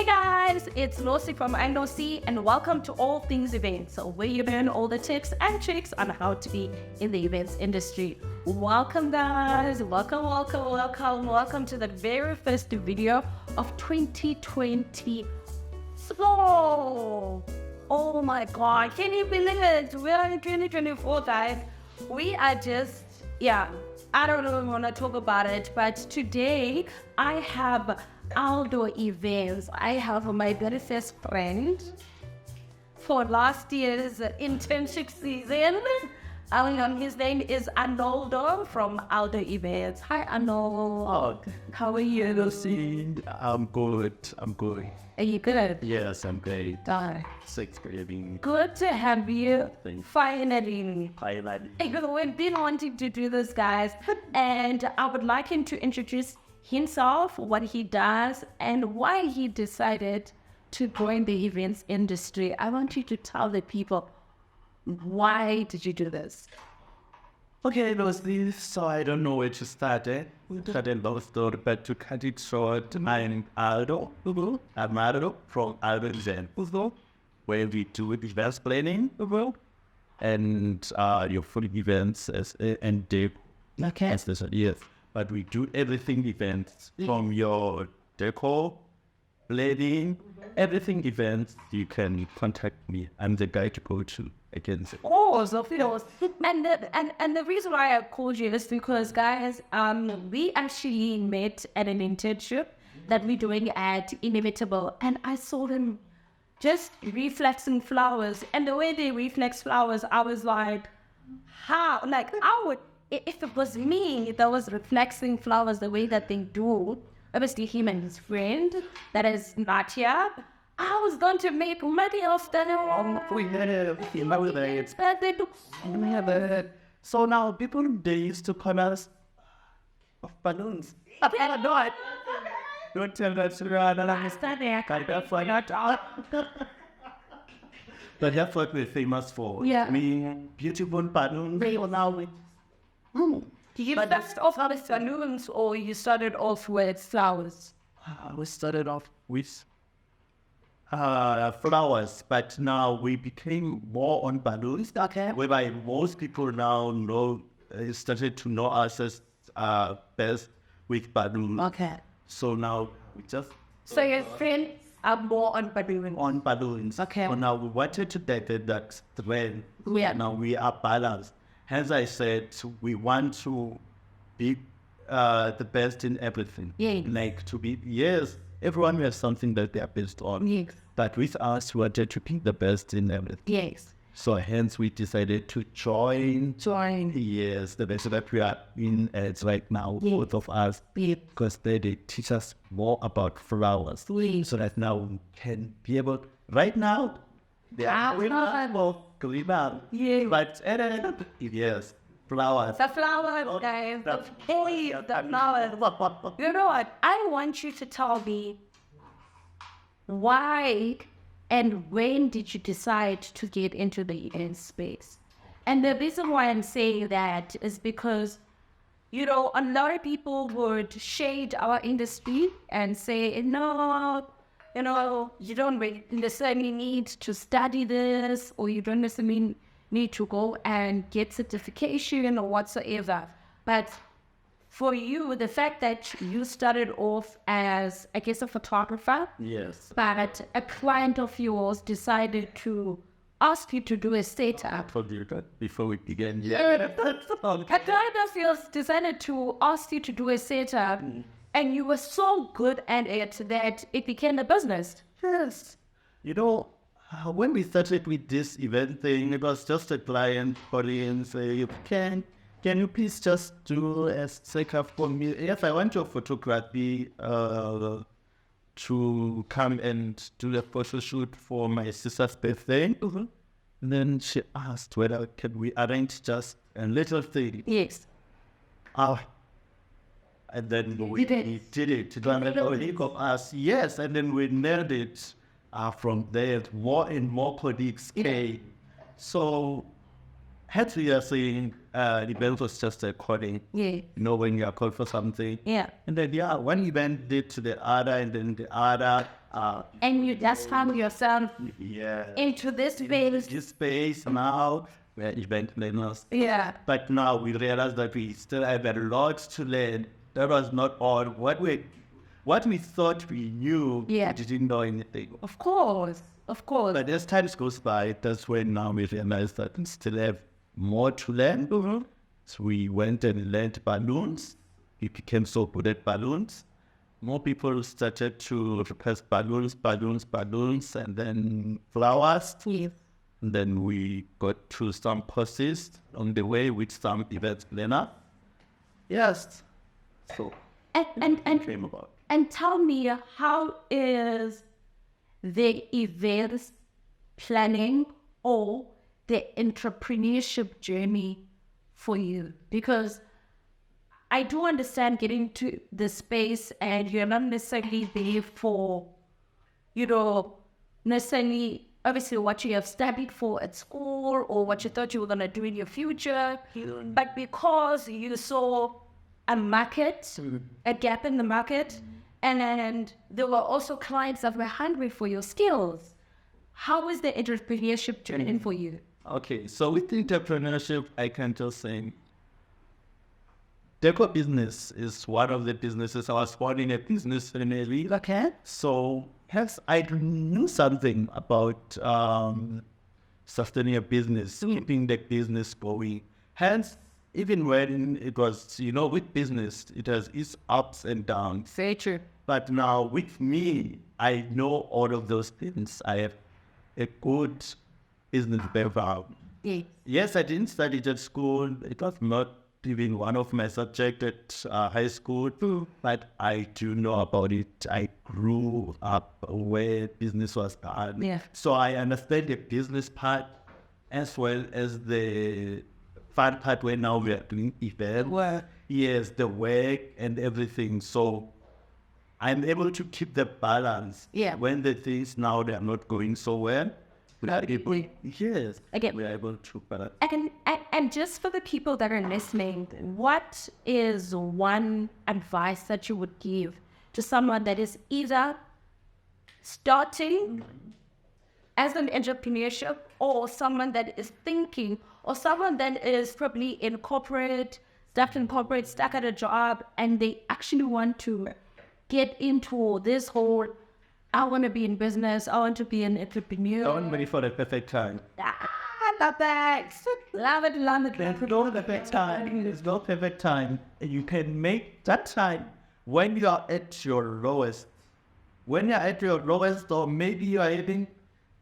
Hey guys, it's Losi from Losi and welcome to All Things Events, where you learn all the tips and tricks on how to be in the events industry. Welcome guys, welcome to the very first video of 2020. Oh my god, can you believe it? We're in 2024 guys. We are just, I don't even want to talk about it, but today I have Aldo Events. I have my very first friend for last year's internship season. His name is Anorldo from Aldo Events. Hi Anorldo. How are you? Losi, I'm good. Are you good? Yes, I'm great. Hi. Good to have you. Finally. Highlighting. We've been wanting to do this, guys, and I would like him to introduce himself, what he does, and why he decided to join the events industry. I want you to tell the people, why did you do this? Okay, Losi, so I don't know where to start. We had a long story, but to cut it short, I'm Aldo. I'm Aldo from Aldo Events, where we do events planning, and your full events and day. Okay. Yes. But we do everything events, from your decor, planning, everything events. You can contact me. I'm the guy to go to. And the reason why I called you is because, guys, we actually met at an internship that we're doing at Inevitable, and I saw them just reflexing flowers, and the way they reflex flowers, I was like, how? Like, I would, if it was me that was reflexing flowers the way that they do, obviously him and his friend that is not here, I was going to make money off them. So now people, they used to call us of balloons. Don't tell that to But that's what we're famous for. Yeah. I mean, beautiful balloons. Did you start off with balloons or you started off with flowers? We started off with flowers, but now we became more on balloons. Okay. Whereby most people now started to know us as best with balloons. Okay. So now we just... So your friends are more on balloons? On balloons. Okay. So now we wanted to take that trend. Yeah. Now we are balanced. Hence I said we want to be the best in everything. Yeah. Like to be, yes, everyone has something that they are best on. Yes. But with us, we wanted to be the best in everything. Yes. So hence we decided to join. Yes, the best that we are in right now, yes. Both of us. Yes. Because they teach us more about flowers. Yes. So that now we can be able, right now, they are green. Yeah. But yes, flowers. The flowers, guys. The flowers. You know what? I want you to tell me why and when did you decide to get into the event space? And the reason why I'm saying that is because, a lot of people would shade our industry and say, no, you don't necessarily need to study this, or you don't necessarily need to go and get certification or whatsoever. But for you, the fact that you started off as, I guess, a photographer, Yes. but a client of yours decided to ask you to do a setup. Before we begin, A client of yours decided to ask you to do a setup, and you were so good at it that it became a business. Yes. When we started with this event thing, it was just a client calling and say, can you please just do a setup for me? Yes, I want your photography to come and do a photo shoot for my sister's birthday. Mm-hmm. And then she asked whether can we arrange just a little thing. Yes. And then we did it. Of us, yes, and then we nailed it. From there, more and more colleagues came. So As we are saying, event was just a calling. Yeah. When you are called for something. Yeah. And then, one event did to the other, and then the other. And you just found yourself into this space. This space now, we're event planners. Yeah. But now we realize that we still have a lot to learn. That was not all. What we thought we knew, we didn't know anything. Of course. But as time goes by, that's when now we realize that we still have more to learn. Mm-hmm. So we went and learned balloons. We became so good at balloons. More people started to request balloons, and then flowers. Yeah. And then we got to some courses on the way with some event planner. Yes. So and came about. And tell me, how is the events planning or the entrepreneurship journey for you? Because I do understand getting to the space and you're not necessarily there for, necessarily obviously what you have studied for at school or what you thought you were going to do in your future, but because you saw a market, a gap in the market, and there were also clients that were hungry for your skills. How is the entrepreneurship journey for you? Okay, so with entrepreneurship, I can just say, deco business is one of the businesses. I was born in a business family. Okay. So hence I knew something about sustaining a business, keeping the business going. Hence, even when it was, with business, it has its ups and downs. Very true. But now with me, I know all of those things. I have a good business background. Yeah. Yes, I didn't study it at school. It was not even one of my subjects at high school, but I do know about it. I grew up where business was done. Yeah. So I understand the business part as well as the fun part where now we are doing events. Work. Yes, the work and everything. So I'm able to keep the balance. Yeah. When the things now they are not going so well, we are able. Yes. Again. We are able to balance. And just for the people that are listening, what is one advice that you would give to someone that is either starting as an entrepreneurship or someone that is thinking or someone that is probably in corporate, stuck at a job, and they actually want to get into this whole, I want to be in business, I want to be an entrepreneur. Don't wait for the perfect time. I love that. Love it. There's no perfect time. There's no perfect time. You can make that time when you are at your lowest. When you're at your lowest, or maybe you are having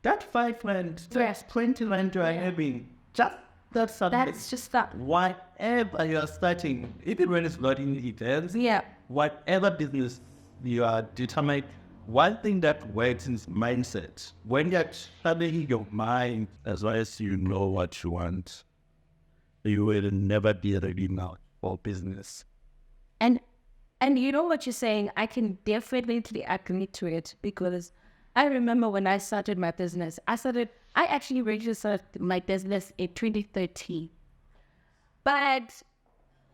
that 5 rand, Yes. 20 rand you are having. That's something. That's just that. Whatever you are starting, even when it's not in events, Yeah. whatever business you are determined, one thing that works is mindset. When you're studying your mind, as well as you know what you want, you will never be ready now for business. And you know what you're saying, I can definitely agree to it, because I remember when I started my business, I actually registered my business in 2013. But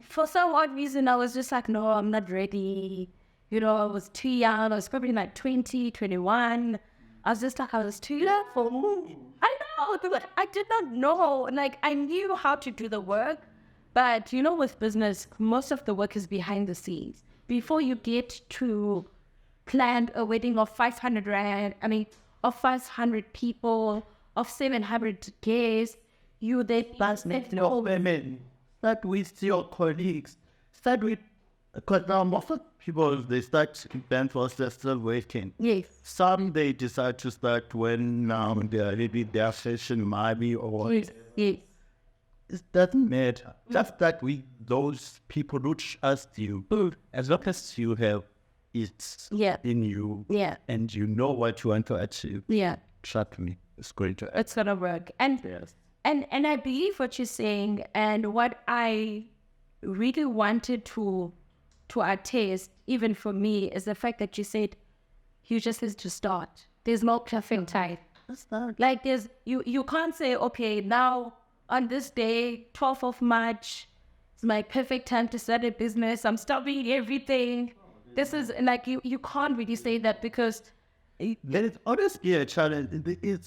for some odd reason, I was just like, no, I'm not ready. I was too young. I was probably like 20, 21. I was just like, I was too young for I know. I did not know. Like, I knew how to do the work. But, with business, most of the work is behind the scenes. Before you get to plan a wedding of 500 rand, of 500 people, of 700 guests, you then But no women. Start with your colleagues. Start with, because now most of people, they start events whilst they're still working. Yes. Some, they decide to start when they are ready, their session maybe, or Yes. it doesn't matter. Just that those people who trust you, as long as you have it in you, and you know what you want to achieve, trust me, it's going to. It's gonna work. And Yes. and I believe what you're saying, and what I really wanted to attest, even for me, is the fact that you said you just need to start. There's no perfect time. That's not. Like you can't say, okay, now on this day, 12th of March, it's my perfect time to start a business. I'm stopping everything. This is like, you can't really say that because... There is always be a challenge. Being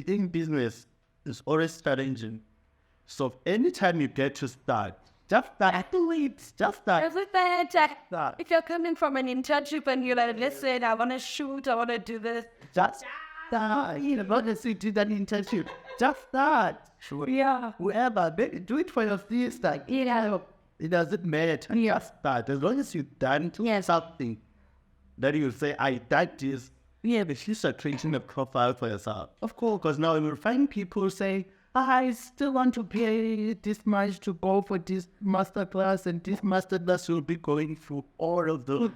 in business is always challenging. So anytime you get to start, just start. Just start. If you're coming from an internship and you're like, listen, I want to shoot, I want to do this. Just start. You don't necessarily do that internship. Just start. Sure. Yeah. Whoever, do it for your sister. Yeah. It doesn't matter. Just start. As long as you've done something, then you say, I did this. Yeah, but you start creating a profile for yourself. Of course. Because now you will find people say, I still want to pay this much to go for this masterclass, and this masterclass will be going through all of those.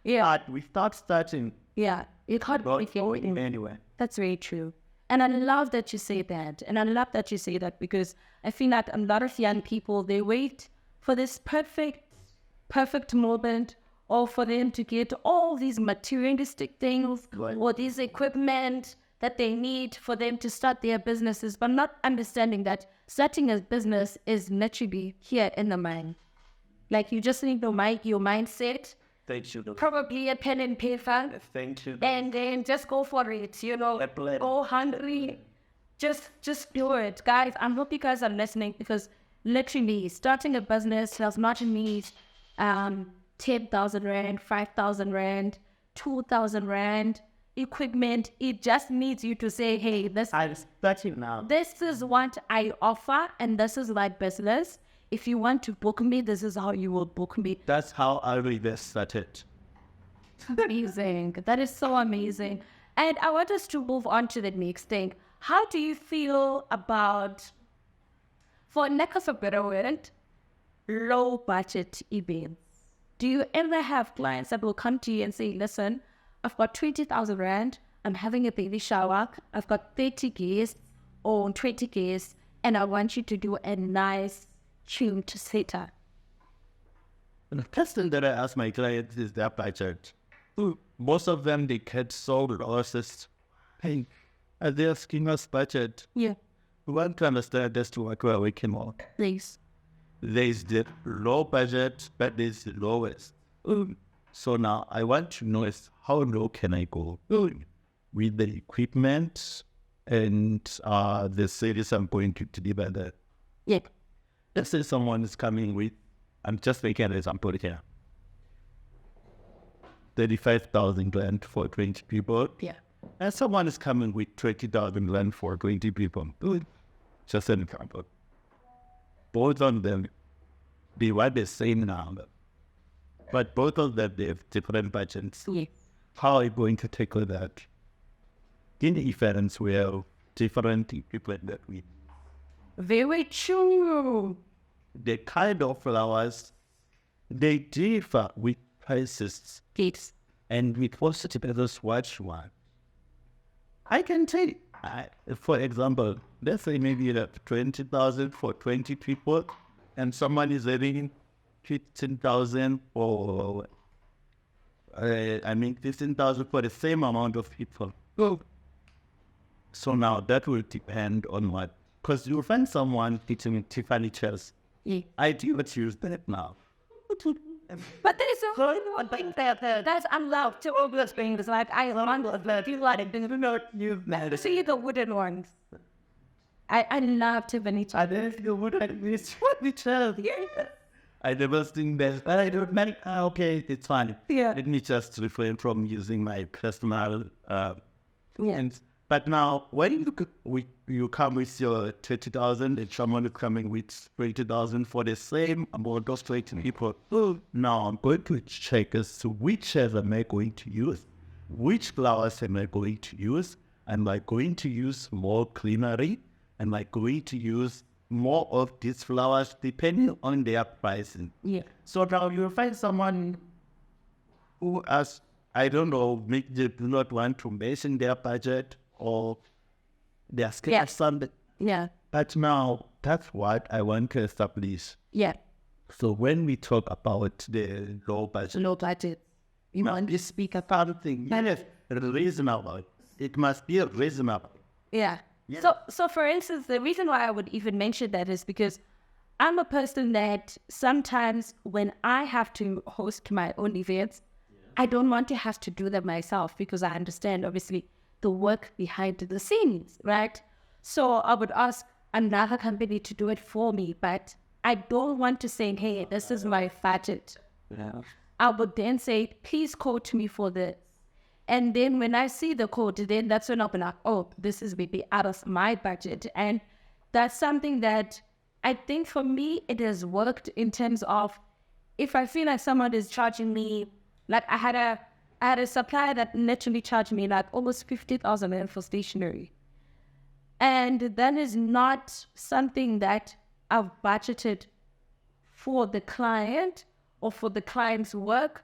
Yeah. We start starting. Yeah. You can't going anywhere. That's very true. And I love that you say that. And I love that you say that because I feel like a lot of young people, they wait for this perfect moment, or for them to get all these materialistic things or this equipment that they need for them to start their businesses, but not understanding that starting a business is literally here in the mind. Like, you just need your mindset. Thank you. Probably a pen and paper. Thank you. And then just go for it, go hungry. Just do it. Guys, I hope you guys are listening, because literally starting a business does not need 10,000 Rand, 5,000 Rand, 2,000 Rand equipment. It just needs you to say, hey, I'm starting now. This is what I offer, and this is my business. If you want to book me, this is how you will book me. That's how Aldo Events started. Amazing. That is so amazing. And I want us to move on to the next thing. How do you feel about, for lack of a better word, low budget events? Do you ever have clients that will come to you and say, listen, I've got 20,000 Rand, I'm having a baby shower, I've got 30 guests or 20 guests, and I want you to do a nice tuned setup? The first thing that I ask my clients is their budget. Most of them, they get so lost. Hey, are they asking us budget? Yeah. We want to understand as to what we're working on. Please. There's the low budget, but there's the lowest. So now I want to know is how low can I go with the equipment and the service I'm going to deliver there. Yeah. Let's say someone is coming with, I'm just making an example here, 35,000 Rand for 20 people. Yeah. And someone is coming with 20,000 Rand for 20 people. Just an example. Both of them, they want the same number, but both of them, they have different budgets. Yeah. How are you going to tackle that? In the events where different equipment that we... Very true. The kind of flowers, they differ with prices. Yes. And with positive others, what you want. I can tell you, for example, let's say maybe you have 20,000 for 20 people, and someone is having 15,000 or 15,000 for the same amount of people. So now that will depend on what, because you'll find someone teaching Tiffany chairs. Yeah. I do not use that now. But there is one thing that's allowed to all those things. Like, I want to feel like I do not use that. See the wooden ones. I love Tiffany. I don't know what I miss. What the child? I never seen that. But I don't mind. Okay, it's fine. Yeah. Let me just refrain from using my personal. Yes. But now, when you come with your 30,000 and someone is coming with 20,000 for the same amount of 20 people, now I'm going to check as to which chairs am I going to use, which flowers am I going to use, am I going to use more greenery, am I going to use more of these flowers depending on their pricing. Yeah. So now you'll find someone who has, I don't know, maybe they do not want to mention their budget or their scale something. Yeah. But now that's what I want to establish. Yeah. So when we talk about the low budget, you want to speak about something that is reasonable. It must be reasonable. Yeah. So for instance, the reason why I would even mention that is because I'm a person that sometimes when I have to host my own events, I don't want to have to do them myself because I understand obviously the work behind the scenes, right? So I would ask another company to do it for me, but I don't want to say, hey, this is my budget. Yeah. I would then say, please quote me for this. And then when I see the quote, then that's when I'll be like, oh, this is maybe out of my budget. And that's something that I think for me, it has worked in terms of if I feel like someone is charging me, like I had a supplier that literally charged me like almost 50,000 rand for stationery. And that is not something that I've budgeted for the client or for the client's work.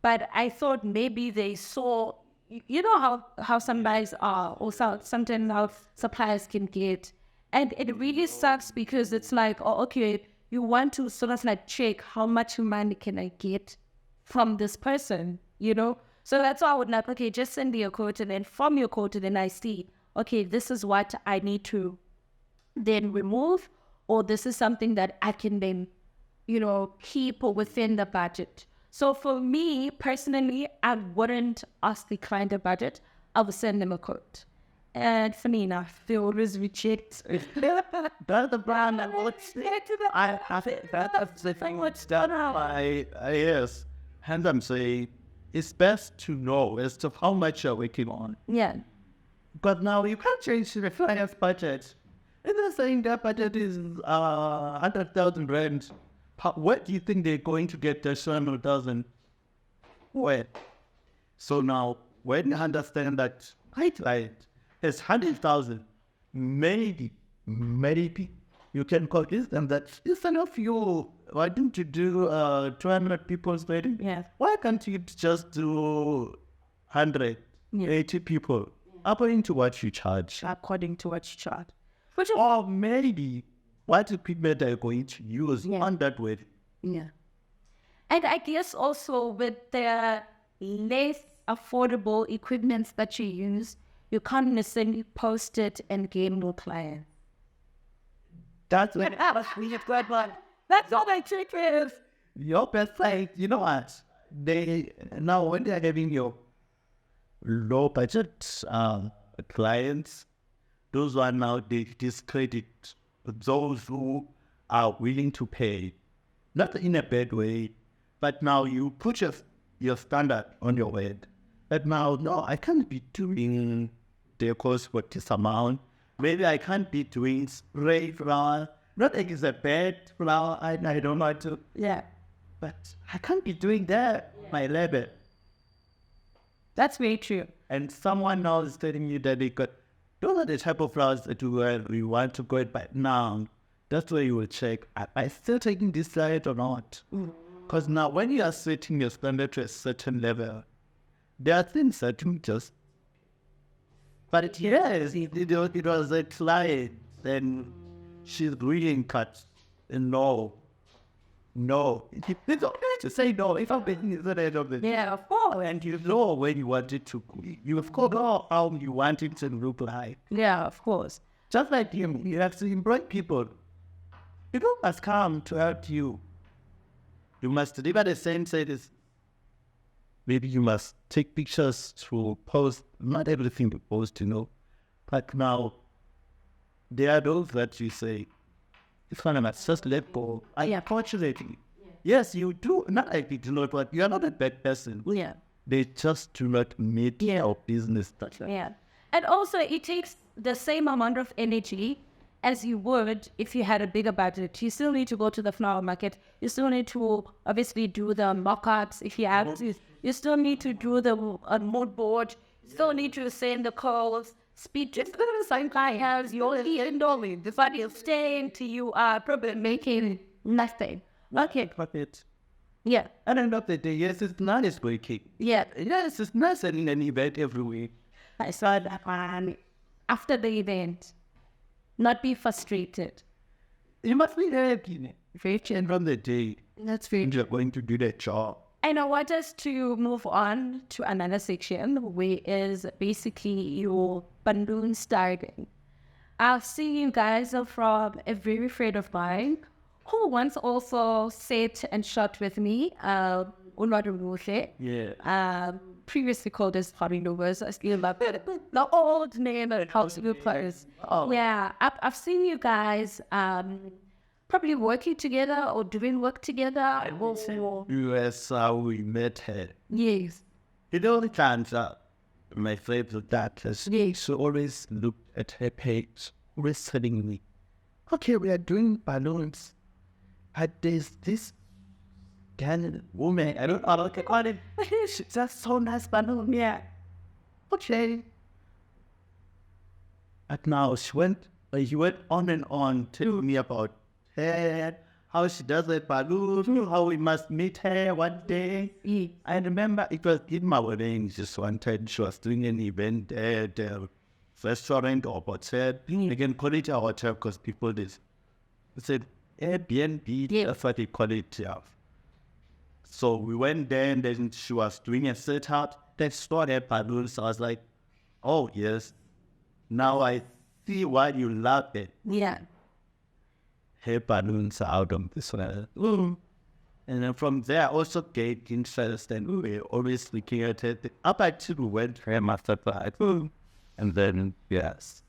But I thought maybe they saw, you know how some guys are, or sometimes how suppliers can get. And it really sucks because it's like, oh, okay, you want to sort of like check how much money can I get from this person, you know? So that's why I would like, okay, just send me a quote, and then from your quote, then I see, okay, this is what I need to then remove, or this is something that I can then, you know, keep within the budget. So for me personally, I wouldn't ask the client a budget. I would send them a quote. And funny enough, they always reject. That's the brand that works. I think that's the thing that's done by, yes. And I'm saying it's best to know as to how much you're working on. Yeah. But now you can't change the client's budget. And they're saying that budget is 100,000 rand. Where do you think they're going to get their 200,000? Where? So now, when you understand that my client has 100,000, maybe you can convince them that instead of you wanting to do 200 people's wedding, Yeah. why can't you just do 180 people according to what you charge? According to what you charge. Or maybe what equipment are you going to use on that wedding? Yeah. And I guess also with the less affordable equipment that you use, you can't necessarily post it and gain more clients. That's what we have got one. That's all I take is your best side. You know what? They now when they're having your low budget clients, those are now they discredit those who are willing to pay, not in a bad way, but now you put your standard on your head. But now, no, I can't be doing the course for this amount. Maybe I can't be doing spray flower. Not like it's a bad flower, I don't like to. Yeah. But I can't be doing that, my level. That's very true. And someone now is telling you that they got, those are the type of flowers that you want to go by now. That's where you will check, am I still taking this diet or not? Because now when you are setting your standard to a certain level, there are things that you just, but yes, it was a client, and she's really cut, and no. It's okay to say no if I'm making it at the end of the day. Yeah, of course. And you know when you want it to, you of course know how you want it to look like. Yeah, of course. Just like you have to employ people. People must come to help you. You must deliver the same service. Maybe you must take pictures to post, not everything to post, But now, there are those that you say, this one must just let go. Unfortunately, yes, you do, not like you do not, but you are not a bad person. Yeah. They just do not meet your business. Yeah. And also, it takes the same amount of energy as you would if you had a bigger budget. You still need to go to the flower market. You still need to obviously do the mock-ups if you have to. You still need to do the mood board. You still need to send the calls, speak to the same clients. You're here and all. The funny is staying till you are probably making nothing. Okay. Yeah. At the end of the day, yes, it's nice working. Yeah. Yes, it's nice having an event every week. I saw that one after the event. Not be frustrated. You must be happy. Very true. And from the day, That's very you're going to do that job. And I want us to move on to another section, where is basically your balloon starting. I've seen you guys are from a very friend of mine who once also sat and shot with me, Anorldo. Yeah. Previously called as Anorldo. I still love it. The old name of house players. Oh. Yeah, I've seen you guys probably working together or doing work together. US how we met her. Yes. It only turns out my favorite actress. Yes. She always looked at her page, always telling me, okay, we are doing balloons. But there's this girl, woman, I don't know what to call it. She's just so nice balloon. Yeah. Okay. And now he went on and on telling me about her, how she does that balloon, how we must meet her one day. Yeah. I remember it was in my wedding, just one time she was doing an event at a restaurant or hotel. They can call it a hotel because people said Airbnb, that's what they call it. Yeah. So we went there and then she was doing a setup. They saw her balloons. I was like, oh yes, now I see why you love it. Yeah. Her balloons are out of this one. And then from there, I also gained interest and we were always looking at it. Up until we went to her master class. And then, yes.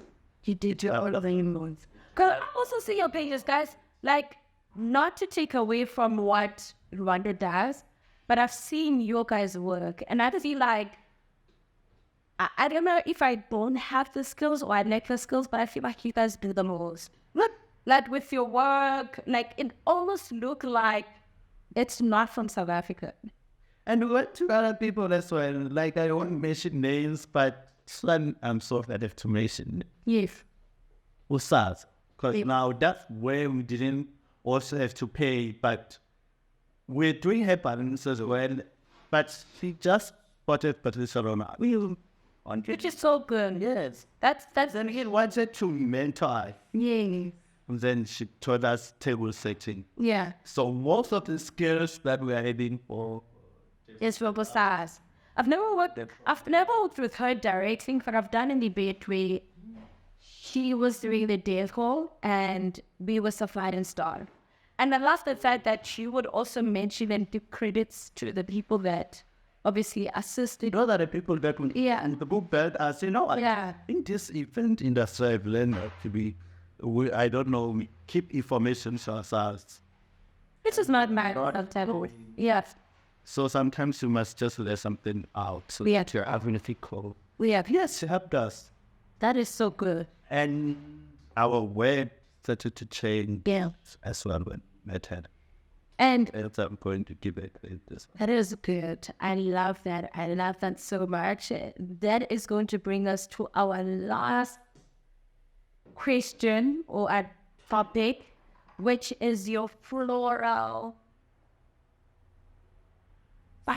You did your all of the emotions. Because I also see your pages, guys, like, not to take away from what Rwanda does, but I've seen your guys' work. And I feel like, I don't know if I don't have the skills or I lack the skills, but I feel like you guys do the most. Like with your work, like it almost look like it's not from South Africa. And what to other people as well, like I won't mention names, but some I'm so glad to mention. Yes. Usaz. Because now that's where we didn't also have to pay, but we're doing her balance as well. But she just spotted Patricia Roma. Which is so good. Yes. That's Then he wanted to mentor. yeah. And then she taught us table setting. Yeah. So most of the skills that we are heading for It's Robo Stars. I've never worked with her directing, but I've done an debate where she was doing the dance hall and we were supplied and starred. And I love the fact that she would also mention and give credits to the people that obviously assisted. those are the people that will Yeah. the book that as Yeah. in this event industry I've learned to be I don't know, we keep information to ourselves. This is not my title. Yeah. So sometimes you must just let something out. So Yeah. that you're having a call. Yeah. Yes, it helped us. That is so good. And our way started to change Yeah. as well when met her. And At some point to give it this. that is good. I love that. I love that so much. That is going to bring us to our last question or a topic, which is your floral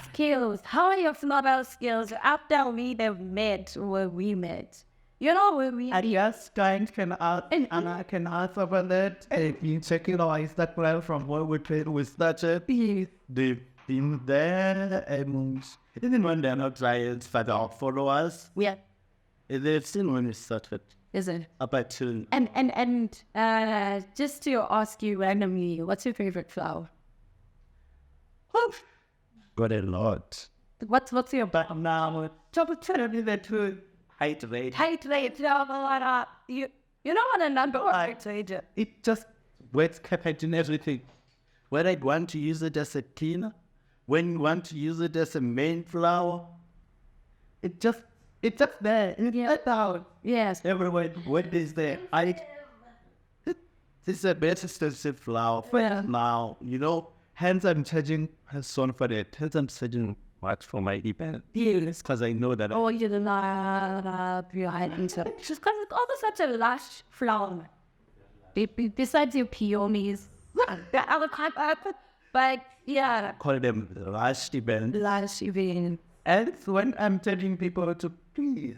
skills. How are your floral skills after we have met where we met? You know where we And yes, clients can ask, and I can answer for that. And if you check it out, Instagram from where we trade with such a piece. They've been there and even when they're not clients but our followers, yeah, they've seen when we started. is it? Up until And just to ask you randomly, what's your favorite flower? got a lot. What's your But now, tell me the truth. Height rate. height rate? You know what a number Right. It just works kept in everything. When I want to use it as a cleaner, when you want to use it as a main flower, it's just there. It's out. Yes. Everywhere. What is there? This is a better expensive flower. Yeah. Now, hence I'm charging a son for it. Hence I'm charging much for my event. Yes. Because I know that. Oh, you love your height. So just because it's also such a lush flower. Besides your peonies, the other kind of, but yeah, Call them rush event. lush even. And when I'm telling people to please,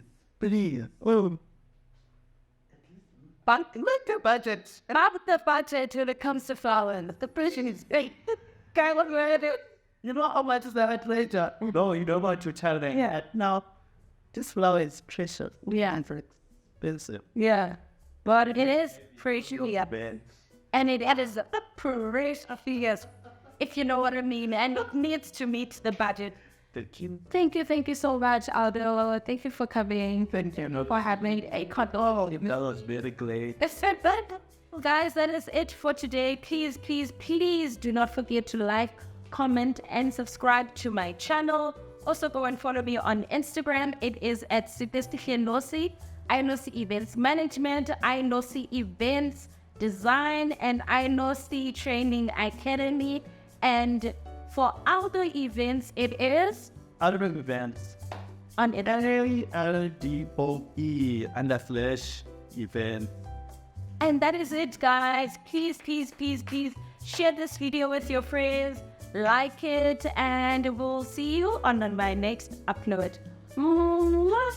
But make the budget. not the budget when it comes to flowers. The pressure is great. Kind of ready. You know how much is that later? No, you don't want to tell them. Yeah. Now, this flower is precious. Yeah. And very expensive. Yeah. but it is pretty clear. Events. And it is pretty, if you know what I mean, and it needs to meet the budget. Thank you. Thank you so much, Aldo. Thank you for coming. Thank you. For having a convo. That was very great. Guys, that is it for today. Please do not forget to like, comment, and subscribe to my channel. Also, go and follow me on Instagram. It is at Losi. Aldoe Events Management, Aldoe Events Design, and Aldoe Training Academy. And for Aldo Events, it is Aldo Events. on it. Aldoe _event. And that is it, guys. Please share this video with your friends, like it, and we'll see you on my next upload. Mwah.